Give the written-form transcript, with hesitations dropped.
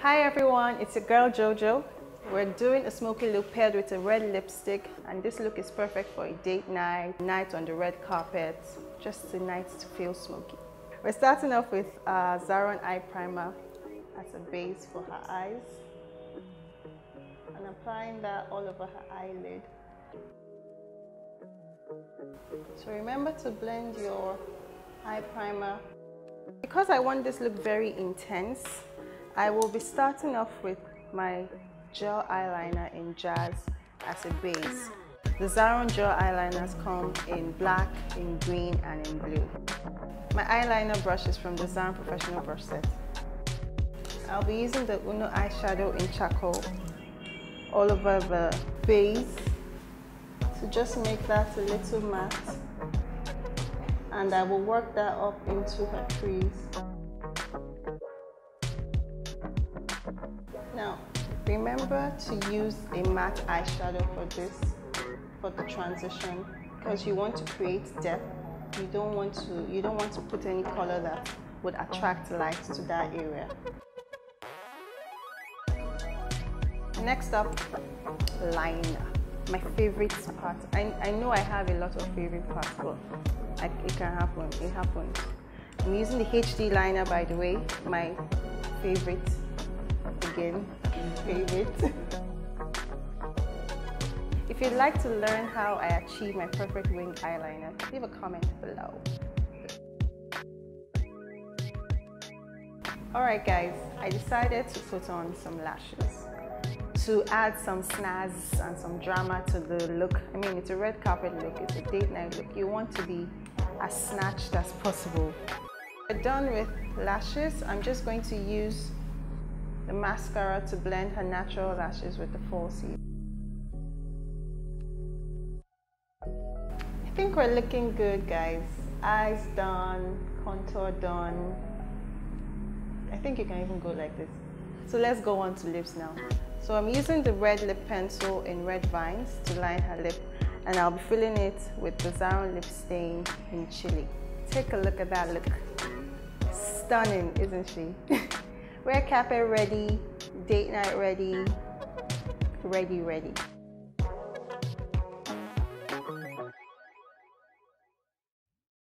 Hi everyone, it's your girl Jojo. We're doing a smoky look paired with a red lipstick, and this look is perfect for a date night on the red carpet, just a night to feel smoky. We're starting off with Zaron eye primer as a base for her eyes and applying that all over her eyelid. So remember to blend your eye primer. Because I want this look very intense, I will be starting off with my gel eyeliner in Jazz as a base. The Zaron gel eyeliners come in black, in green, and in blue. My eyeliner brush is from the Zaron Professional Brush Set. I'll be using the Uno eyeshadow in charcoal all over the base to just make that a little matte. And I will work that up into her crease. Now, remember to use a matte eyeshadow for the transition, because you want to create depth. You don't want to put any color that would attract light to that area. Next up, liner. My favorite part. I know I have a lot of favorite parts, but it can happen. It happens. I'm using the HD liner, by the way. My favorite. Again, favorite. If you'd like to learn how I achieve my perfect wing eyeliner, leave a comment below. Alright guys, I decided to put on some lashes to add some snazz and some drama to the look. I mean, it's a red carpet look, it's a date night look. You want to be as snatched as possible. We're done with lashes. I'm just going to use the mascara to blend her natural lashes with the falsies. I think we're looking good, guys. Eyes done, contour done. I think you can even go like this. So let's go on to lips now. So I'm using the red lip pencil in Red Vines to line her lip, and I'll be filling it with the Zaron LIPSTAIN in Chili. Take a look at that look. Stunning, isn't she? Red carpet ready, date night ready, ready.